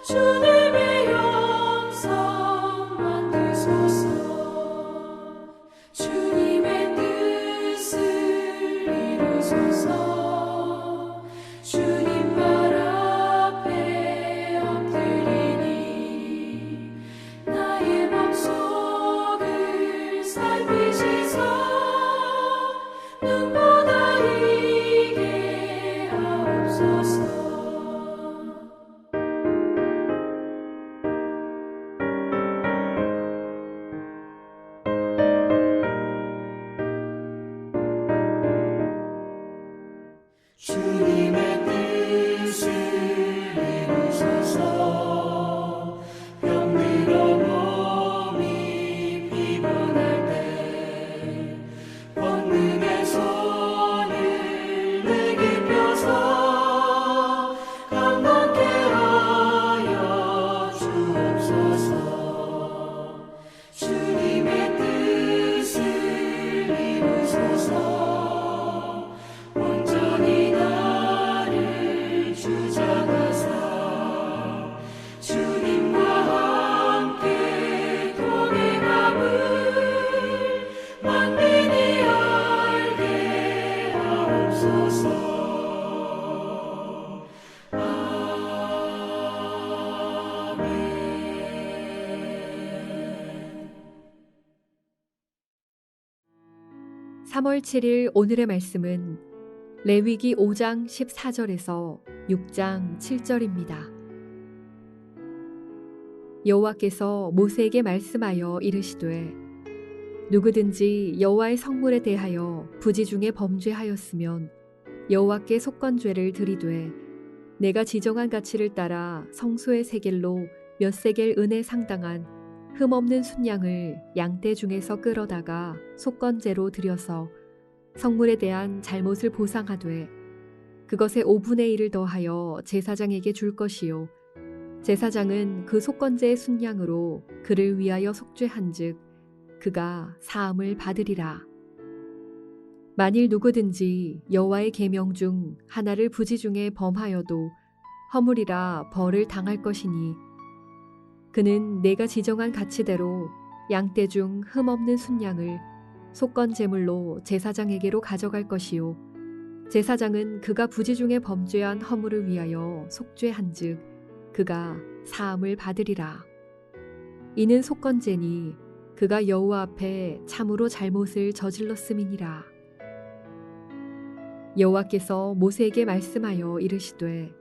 주님의 영성 만드소서. 주님의 뜻을 이루소서. 주님 발 앞에 엎드리니 나의 맘속을 살피시사 눈보다 이게 하옵소서. 주님의 뜻을 이루소서. 병들어 몸이 피곤할 때 권능의 손을 내게 펴서 강건케 하여 주옵소서. 주님의 뜻을 이루소서. 온전히 나를 주장하사 주님과 함께 동행함을 만민이 알게 하옵소서. 아멘. 3월 7일 오늘의 말씀은 레위기 5장 14절에서 6장 7절입니다. 여호와께서 모세에게 말씀하여 이르시되 누구든지 여호와의 성물에 대하여 부지 중에 범죄하였으면 여호와께 속건죄를 드리되 내가 지정한 가치를 따라 성소의 세겔로 몇 세겔 은에 상당한 흠없는 순양을 양떼 중에서 끌어다가 속건제로 드려서 성물에 대한 잘못을 보상하되 그것의 5분의 1을 더하여 제사장에게 줄 것이요 제사장은 그 속건제의 순양으로 그를 위하여 속죄한즉 그가 사함을 받으리라. 만일 누구든지 여호와의 계명 중 하나를 부지 중에 범하여도 허물이라 벌을 당할 것이니 그는 내가 지정한 가치대로 양떼 중 흠없는 순양을 속건 제물로 제사장에게로 가져갈 것이요 제사장은 그가 부지 중에 범죄한 허물을 위하여 속죄한즉 그가 사함을 받으리라. 이는 속건제니 그가 여호와 앞에 참으로 잘못을 저질렀음이니라. 여호와께서 모세에게 말씀하여 이르시되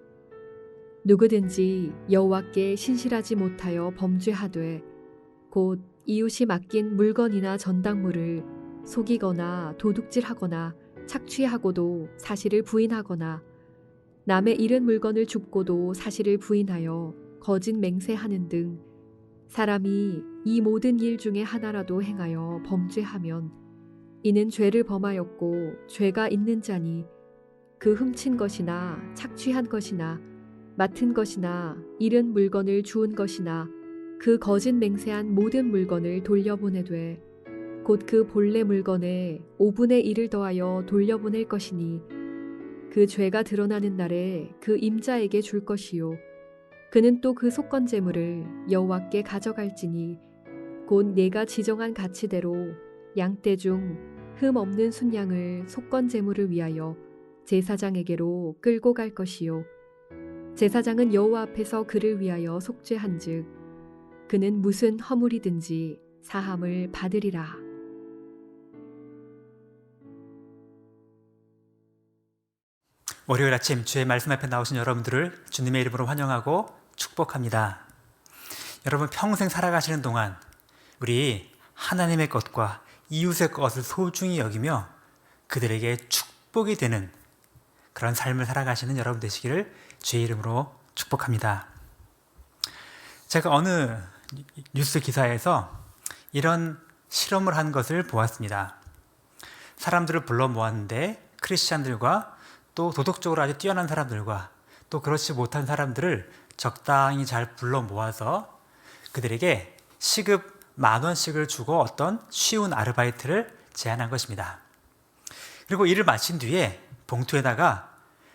누구든지 여호와께 신실하지 못하여 범죄하되 곧 이웃이 맡긴 물건이나 전당물을 속이거나 도둑질하거나 착취하고도 사실을 부인하거나 남의 잃은 물건을 줍고도 사실을 부인하여 거짓 맹세하는 등 사람이 이 모든 일 중에 하나라도 행하여 범죄하면 이는 죄를 범하였고 죄가 있는 자니 그 훔친 것이나 착취한 것이나 맡은 것이나 잃은 물건을 주운 것이나 그 거짓 맹세한 모든 물건을 돌려보내되 곧 그 본래 물건의 5분의 1을 더하여 돌려보낼 것이니 그 죄가 드러나는 날에 그 임자에게 줄 것이요 그는 또 그 속건 제물을 여호와께 가져갈지니 곧 내가 지정한 가치대로 양떼 중 흠 없는 순양을 속건 제물을 위하여 제사장에게로 끌고 갈 것이요 제사장은 여호와 앞에서 그를 위하여 속죄한즉 그는 무슨 허물이든지 사함을 받으리라. 월요일 아침 주의 말씀 앞에 나오신 여러분들을 주님의 이름으로 환영하고 축복합니다. 여러분 평생 살아가시는 동안 우리 하나님의 것과 이웃의 것을 소중히 여기며 그들에게 축복이 되는 그런 삶을 살아가시는 여러분 되시기를 주의 이름으로 축복합니다. 제가 어느 뉴스 기사에서 이런 실험을 한 것을 보았습니다. 사람들을 불러 모았는데 크리스찬들과 또 도덕적으로 아주 뛰어난 사람들과 또 그렇지 못한 사람들을 적당히 잘 불러 모아서 그들에게 시급 10,000원씩을 주고 어떤 쉬운 아르바이트를 제안한 것입니다. 그리고 일을 마친 뒤에 봉투에다가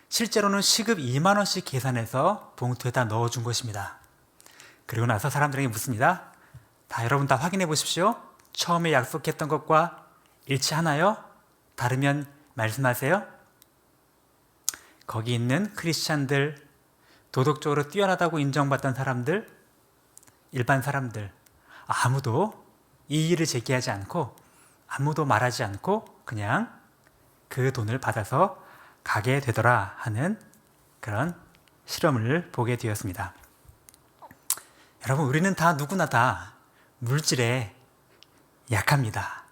실제로는 시급 20,000원씩 계산해서 봉투에다 넣어준 것입니다. 그리고 나서 사람들에게 묻습니다. 여러분 다 확인해 보십시오. 처음에 약속했던 것과 일치하나요? 다르면 말씀하세요. 거기 있는 크리스찬들, 도덕적으로 뛰어나다고 인정받던 사람들, 일반 사람들, 아무도 이의를 제기하지 않고 아무도 말하지 않고 그냥 그 돈을 받아서 가게 되더라 하는 그런 실험을 보게 되었습니다. 여러분, 우리는 누구나 다 물질에 약합니다.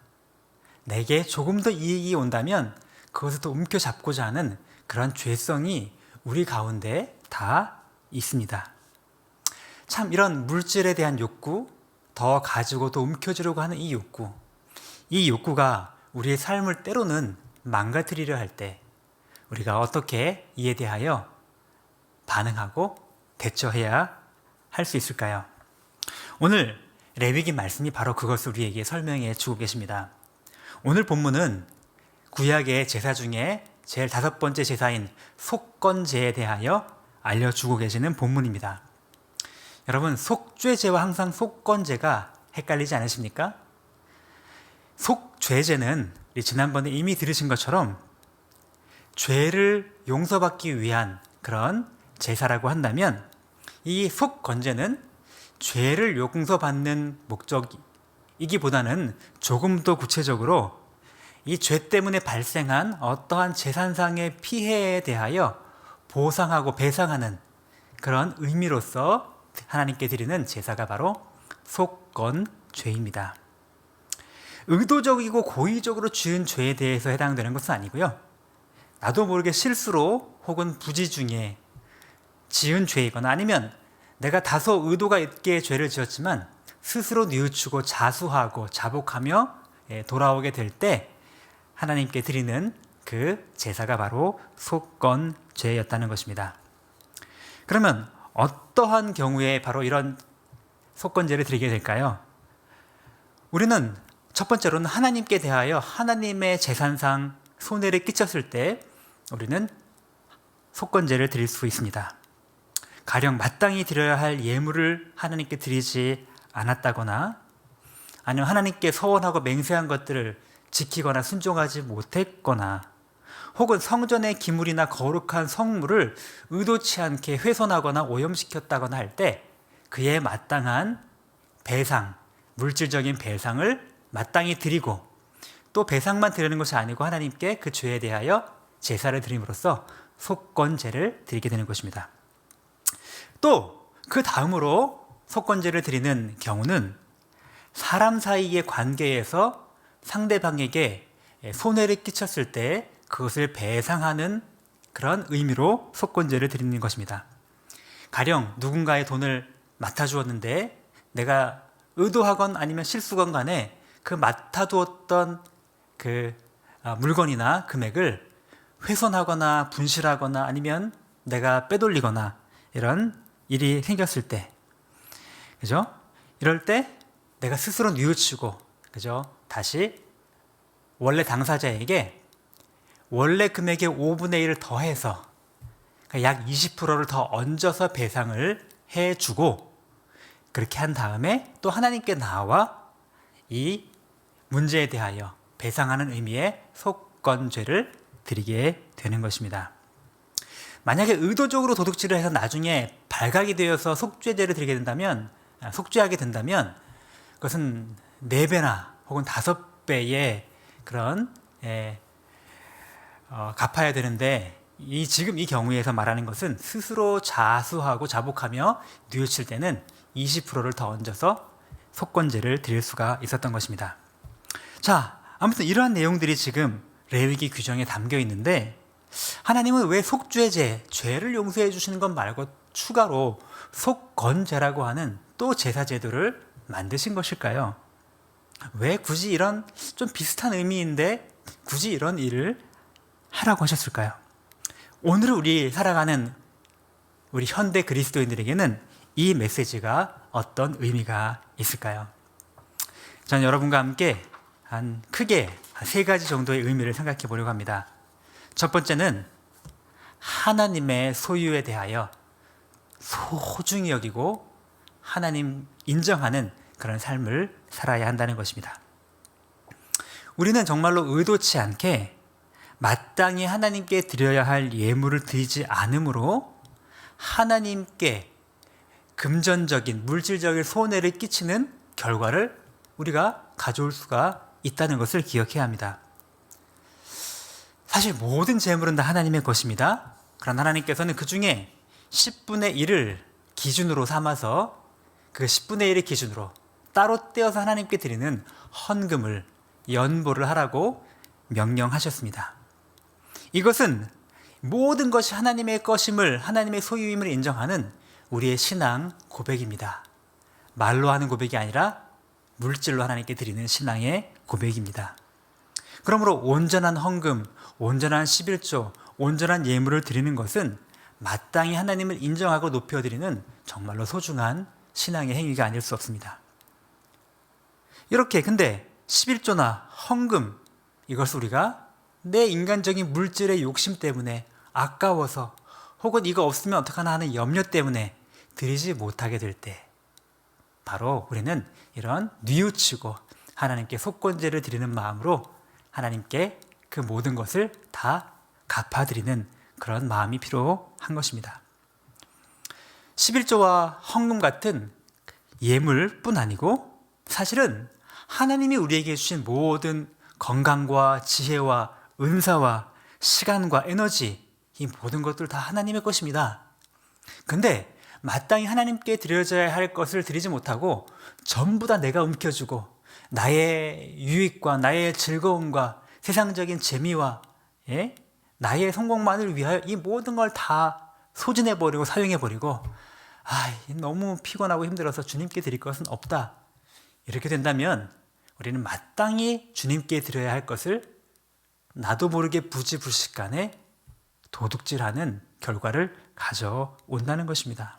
내게 조금 더 이익이 온다면 그것을 또 움켜잡고자 하는 그런 죄성이 우리 가운데 다 있습니다. 참 이런 물질에 대한 욕구, 더 가지고 또 움켜쥐려고 하는 이 욕구가 우리의 삶을 때로는 망가뜨리려 할 때 우리가 어떻게 이에 대하여 반응하고 대처해야 할 수 있을까요? 오늘 레위기 말씀이 바로 그것을 우리에게 설명해 주고 계십니다. 오늘 본문은 구약의 제사 중에 제일 5번째 제사인 속건제에 대하여 알려주고 계시는 본문입니다. 여러분, 속죄제와 항상 속건제가 헷갈리지 않으십니까? 속죄제는 지난번에 이미 들으신 것처럼 죄를 용서받기 위한 그런 제사라고 한다면, 이 속건제는 죄를 용서받는 목적이기보다는 조금 더 구체적으로 이 죄 때문에 발생한 어떠한 재산상의 피해에 대하여 보상하고 배상하는 그런 의미로서 하나님께 드리는 제사가 바로 속건죄입니다. 의도적이고 고의적으로 지은 죄에 대해서 해당되는 것은 아니고요. 나도 모르게 실수로 혹은 부지 중에 지은 죄이거나 아니면 내가 다소 의도가 있게 죄를 지었지만 스스로 뉘우치고 자수하고 자복하며 돌아오게 될 때 하나님께 드리는 그 제사가 바로 속건죄였다는 것입니다. 그러면 어떠한 경우에 바로 이런 속건죄를 드리게 될까요? 우리는 첫 번째로는 하나님께 대하여 하나님의 재산상 손해를 끼쳤을 때 우리는 속건죄를 드릴 수 있습니다. 가령 마땅히 드려야 할 예물을 하나님께 드리지 않았다거나 아니면 하나님께 서원하고 맹세한 것들을 지키거나 순종하지 못했거나 혹은 성전의 기물이나 거룩한 성물을 의도치 않게 훼손하거나 오염시켰다거나 할 때 그에 마땅한 배상, 물질적인 배상을 마땅히 드리고 또 배상만 드리는 것이 아니고 하나님께 그 죄에 대하여 제사를 드림으로써 속건제를 드리게 되는 것입니다. 또 그 다음으로 속건제를 드리는 경우는 사람 사이의 관계에서 상대방에게 손해를 끼쳤을 때 그것을 배상하는 그런 의미로 속건제를 드리는 것입니다. 가령 누군가의 돈을 맡아주었는데 내가 의도하건 아니면 실수건 간에 그 맡아두었던 그 물건이나 금액을 훼손하거나 분실하거나 아니면 내가 빼돌리거나 이런 일이 생겼을 때, 그죠? 이럴 때 내가 스스로 뉘우치고, 그죠? 다시 원래 당사자에게 원래 금액의 5분의 1을 더해서 약 20%를 더 얹어서 배상을 해주고 그렇게 한 다음에 또 하나님께 나와 이 문제에 대하여 배상하는 의미의 속건죄를 드리게 되는 것입니다. 만약에 의도적으로 도둑질을 해서 나중에 발각이 되어서 속죄죄를 드리게 된다면, 속죄하게 된다면 그것은 4배나 혹은 5배의 그런 갚아야 되는데 지금 이 경우에서 말하는 것은 스스로 자수하고 자복하며 뉘우칠 때는 20%를 더 얹어서 속건죄를 드릴 수가 있었던 것입니다. 자, 아무튼 이러한 내용들이 지금 레위기 규정에 담겨 있는데 하나님은 왜 속죄제, 죄를 용서해 주시는 것 말고 추가로 속건죄라고 하는 또 제사제도를 만드신 것일까요? 왜 굳이 이런 좀 비슷한 의미인데 굳이 이런 일을 하라고 하셨을까요? 오늘 우리 살아가는 우리 현대 그리스도인들에게는 이 메시지가 어떤 의미가 있을까요? 저는 여러분과 함께 크게 3가지 정도의 의미를 생각해 보려고 합니다. 첫 번째는 하나님의 소유에 대하여 소중히 여기고 하나님 인정하는 그런 삶을 살아야 한다는 것입니다. 우리는 정말로 의도치 않게 마땅히 하나님께 드려야 할 예물을 드리지 않으므로 하나님께 금전적인 물질적인 손해를 끼치는 결과를 우리가 가져올 수가 있다는 것을 기억해야 합니다. 사실 모든 재물은 다 하나님의 것입니다. 그러나 하나님께서는 그 중에 10분의 1을 기준으로 삼아서 그 10분의 1의 기준으로 따로 떼어서 하나님께 드리는 헌금을 연보를 하라고 명령하셨습니다. 이것은 모든 것이 하나님의 것임을, 하나님의 소유임을 인정하는 우리의 신앙 고백입니다. 말로 하는 고백이 아니라 물질로 하나님께 드리는 신앙의 고백입니다. 그러므로 온전한 헌금, 온전한 11조, 온전한 예물을 드리는 것은 마땅히 하나님을 인정하고 높여드리는 정말로 소중한 신앙의 행위가 아닐 수 없습니다. 이렇게 근데 11조나 헌금, 이것을 우리가 내 인간적인 물질의 욕심 때문에 아까워서 혹은 이거 없으면 어떡하나 하는 염려 때문에 드리지 못하게 될 때 바로 우리는 이런 뉘우치고 하나님께 속건제를 드리는 마음으로 하나님께 그 모든 것을 다 갚아드리는 그런 마음이 필요한 것입니다. 11조와 헌금 같은 예물뿐 아니고 사실은 하나님이 우리에게 주신 모든 건강과 지혜와 은사와 시간과 에너지, 이 모든 것들 다 하나님의 것입니다. 근데 마땅히 하나님께 드려져야 할 것을 드리지 못하고 전부 다 내가 움켜쥐고 나의 유익과 나의 즐거움과 세상적인 재미와 나의 성공만을 위하여 이 모든 걸 다 소진해버리고 사용해버리고 너무 피곤하고 힘들어서 주님께 드릴 것은 없다. 이렇게 된다면 우리는 마땅히 주님께 드려야 할 것을 나도 모르게 부지불식간에 도둑질하는 결과를 가져온다는 것입니다.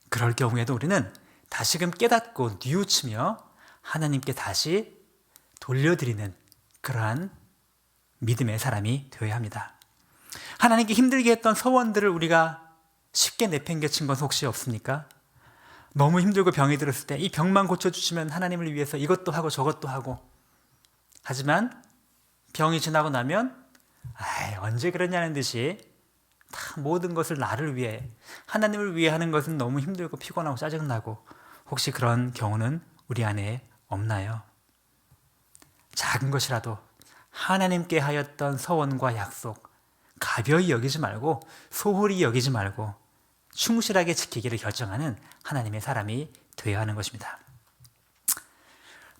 그럴 경우에도 우리는 다시금 깨닫고 뉘우치며 하나님께 다시 돌려드리는 그러한 믿음의 사람이 되어야 합니다. 하나님께 힘들게 했던 서원들을 우리가 쉽게 내팽개친 건 혹시 없습니까? 너무 힘들고 병이 들었을 때 이 병만 고쳐주시면 하나님을 위해서 이것도 하고 저것도 하고, 하지만 병이 지나고 나면 언제 그러냐는 듯이 다 모든 것을 나를 위해, 하나님을 위해 하는 것은 너무 힘들고 피곤하고 짜증나고, 혹시 그런 경우는 우리 안에 없나요? 작은 것이라도 하나님께 하였던 서원과 약속 가벼이 여기지 말고 소홀히 여기지 말고 충실하게 지키기를 결정하는 하나님의 사람이 되어야 하는 것입니다.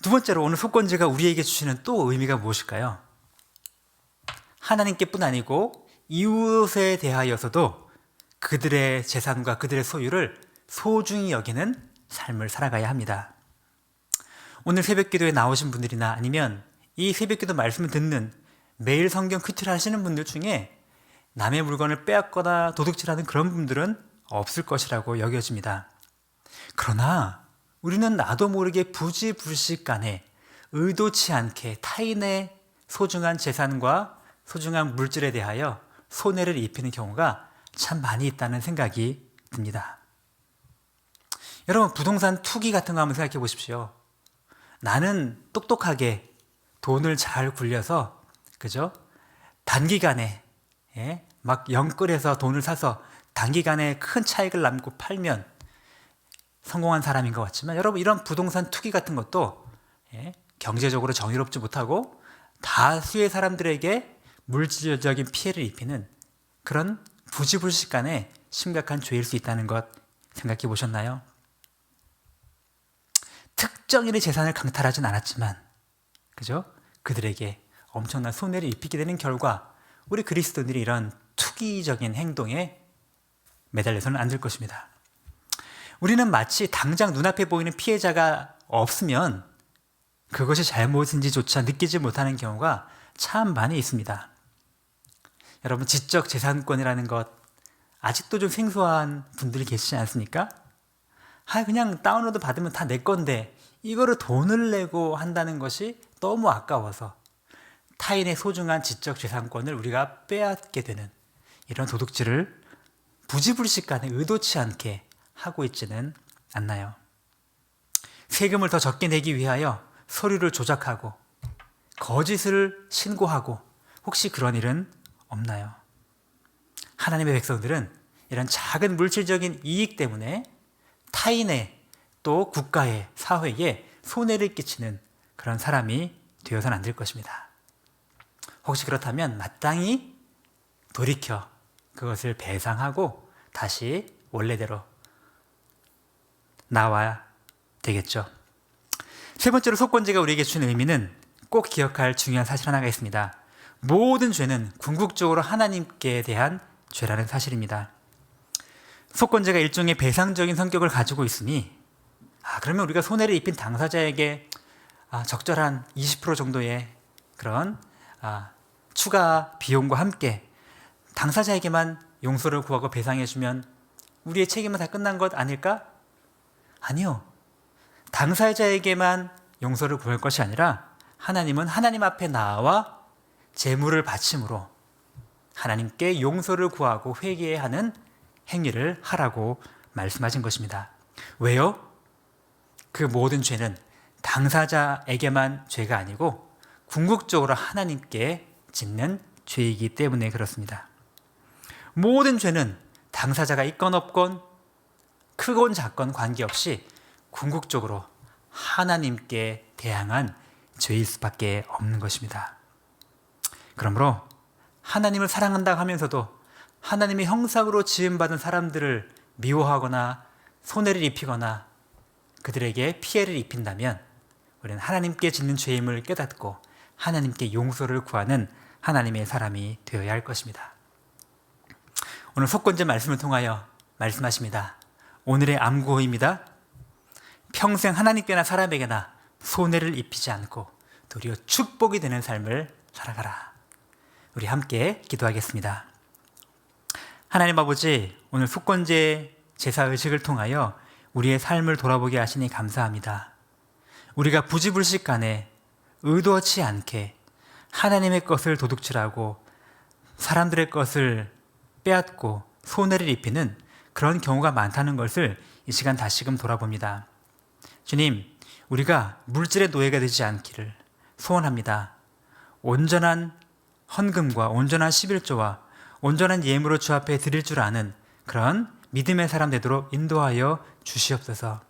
두 번째로 오늘 속건제가 우리에게 주시는 또 의미가 무엇일까요? 하나님께뿐 아니고 이웃에 대하여서도 그들의 재산과 그들의 소유를 소중히 여기는 삶을 살아가야 합니다. 오늘 새벽기도에 나오신 분들이나 아니면 이 새벽기도 말씀을 듣는 매일 성경 큐티를 하시는 분들 중에 남의 물건을 빼앗거나 도둑질하는 그런 분들은 없을 것이라고 여겨집니다. 그러나 우리는 나도 모르게 부지불식간에 의도치 않게 타인의 소중한 재산과 소중한 물질에 대하여 손해를 입히는 경우가 참 많이 있다는 생각이 듭니다. 여러분, 부동산 투기 같은 거 한번 생각해 보십시오. 나는 똑똑하게 돈을 잘 굴려서, 그죠? 단기간에 막 영끌해서 돈을 사서 단기간에 큰 차익을 남고 팔면 성공한 사람인 것 같지만, 여러분, 이런 부동산 투기 같은 것도 경제적으로 정의롭지 못하고 다수의 사람들에게 물질적인 피해를 입히는 그런 부지불식간에 심각한 죄일 수 있다는 것 생각해 보셨나요? 특정인의 재산을 강탈하진 않았지만, 그죠? 그들에게 엄청난 손해를 입히게 되는 결과 우리 그리스도인들이 이런 투기적인 행동에 매달려서는 안 될 것입니다. 우리는 마치 당장 눈앞에 보이는 피해자가 없으면 그것이 잘못인지조차 느끼지 못하는 경우가 참 많이 있습니다. 여러분, 지적 재산권이라는 것 아직도 좀 생소한 분들이 계시지 않습니까? 그냥 다운로드 받으면 다 내 건데 이거를 돈을 내고 한다는 것이 너무 아까워서 타인의 소중한 지적 재산권을 우리가 빼앗게 되는 이런 도둑질을 부지불식간에 의도치 않게 하고 있지는 않나요? 세금을 더 적게 내기 위하여 서류를 조작하고 거짓을 신고하고 혹시 그런 일은 없나요? 하나님의 백성들은 이런 작은 물질적인 이익 때문에 타인의 또 국가의 사회에 손해를 끼치는 그런 사람이 되어서는 안 될 것입니다. 혹시 그렇다면 마땅히 돌이켜 그것을 배상하고 다시 원래대로 나와야 되겠죠. 세 번째로 속건제가 우리에게 주는 의미는 꼭 기억할 중요한 사실 하나가 있습니다. 모든 죄는 궁극적으로 하나님께 대한 죄라는 사실입니다. 속건제가 일종의 배상적인 성격을 가지고 있으니 그러면 우리가 손해를 입힌 당사자에게 적절한 20% 정도의 그런 추가 비용과 함께 당사자에게만 용서를 구하고 배상해주면 우리의 책임은 다 끝난 것 아닐까? 아니요. 당사자에게만 용서를 구할 것이 아니라 하나님은 하나님 앞에 나와 제물을 바침으로 하나님께 용서를 구하고 회개하는 행위를 하라고 말씀하신 것입니다. 왜요? 그 모든 죄는 당사자에게만 죄가 아니고 궁극적으로 하나님께 짓는 죄이기 때문에 그렇습니다. 모든 죄는 당사자가 있건 없건 크건 작건 관계없이 궁극적으로 하나님께 대항한 죄일 수밖에 없는 것입니다. 그러므로 하나님을 사랑한다고 하면서도 하나님의 형상으로 지음받은 사람들을 미워하거나 손해를 입히거나 그들에게 피해를 입힌다면 우리는 하나님께 짓는 죄임을 깨닫고 하나님께 용서를 구하는 하나님의 사람이 되어야 할 것입니다. 오늘 속건제 말씀을 통하여 말씀하십니다. 오늘의 암구호입니다. 평생 하나님께나 사람에게나 손해를 입히지 않고 도리어 축복이 되는 삶을 살아가라. 우리 함께 기도하겠습니다. 하나님 아버지, 오늘 속건제 제사 의식을 통하여 우리의 삶을 돌아보게 하시니 감사합니다. 우리가 부지불식간에 의도치 않게 하나님의 것을 도둑질하고 사람들의 것을 빼앗고 손해를 입히는 그런 경우가 많다는 것을 이 시간 다시금 돌아봅니다. 주님, 우리가 물질의 노예가 되지 않기를 소원합니다. 온전한 헌금과 온전한 11조와 온전한 예물을 주 앞에 드릴 줄 아는 그런 믿음의 사람 되도록 인도하여 주시옵소서.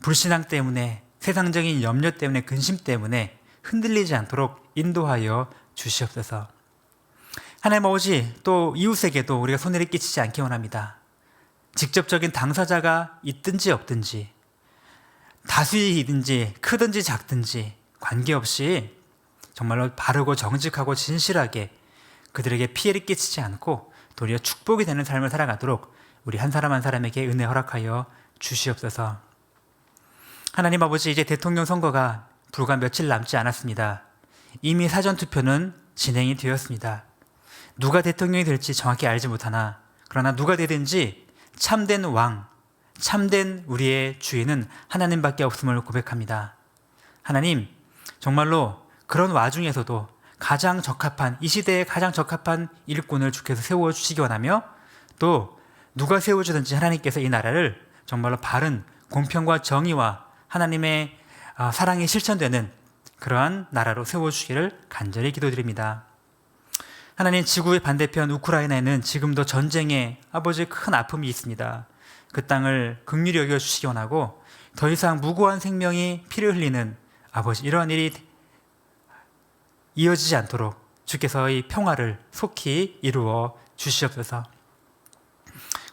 불신앙 때문에, 세상적인 염려 때문에, 근심 때문에 흔들리지 않도록 인도하여 주시옵소서. 하나님 아버지, 또 이웃에게도 우리가 손해를 끼치지 않기 원합니다. 직접적인 당사자가 있든지 없든지, 다수이든지 크든지 작든지 관계없이 정말로 바르고 정직하고 진실하게 그들에게 피해를 끼치지 않고 도리어 축복이 되는 삶을 살아가도록 우리 한 사람 한 사람에게 은혜 허락하여 주시옵소서. 하나님 아버지, 이제 대통령 선거가 불과 며칠 남지 않았습니다. 이미 사전투표는 진행이 되었습니다. 누가 대통령이 될지 정확히 알지 못하나 그러나 누가 되든지 참된 왕, 참된 우리의 주인은 하나님밖에 없음을 고백합니다. 하나님, 정말로 그런 와중에서도 가장 적합한, 이 시대에 가장 적합한 일꾼을 주께서 세워주시기 원하며 또 누가 세워주든지 하나님께서 이 나라를 정말로 바른 공평과 정의와 하나님의 사랑이 실천되는 그러한 나라로 세워주시기를 간절히 기도드립니다. 하나님, 지구의 반대편 우크라이나에는 지금도 전쟁에 아버지 큰 아픔이 있습니다. 그 땅을 긍휼히 여겨주시기 원하고 더 이상 무고한 생명이 피를 흘리는 아버지, 이러한 일이 이어지지 않도록 주께서 이 평화를 속히 이루어 주시옵소서.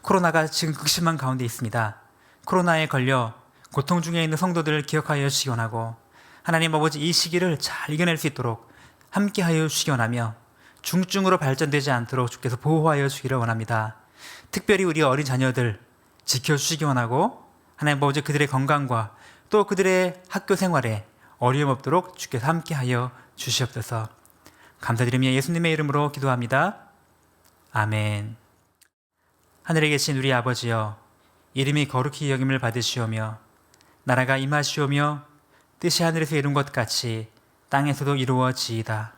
코로나가 지금 극심한 가운데 있습니다. 코로나에 걸려 고통 중에 있는 성도들을 기억하여 주시기 원하고 하나님 아버지, 이 시기를 잘 이겨낼 수 있도록 함께하여 주시기 원하며 중증으로 발전되지 않도록 주께서 보호하여 주기를 원합니다. 특별히 우리 어린 자녀들 지켜주시기 원하고 하나님 아버지, 그들의 건강과 또 그들의 학교 생활에 어려움 없도록 주께서 함께하여 주시옵소서. 감사드리며 예수님의 이름으로 기도합니다. 아멘. 하늘에 계신 우리 아버지여, 이름이 거룩히 여김을 받으시오며 나라가 임하시오며 뜻이 하늘에서 이룬 것 같이 땅에서도 이루어지이다.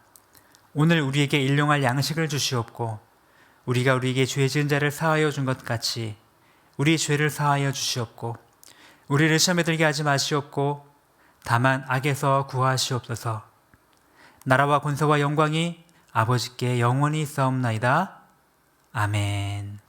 오늘 우리에게 일용할 양식을 주시옵고 우리가 우리에게 죄 지은 자를 사하여 준 것 같이 우리 죄를 사하여 주시옵고 우리를 시험에 들게 하지 마시옵고 다만 악에서 구하시옵소서. 나라와 권세와 영광이 아버지께 영원히 있사옵나이다. 아멘.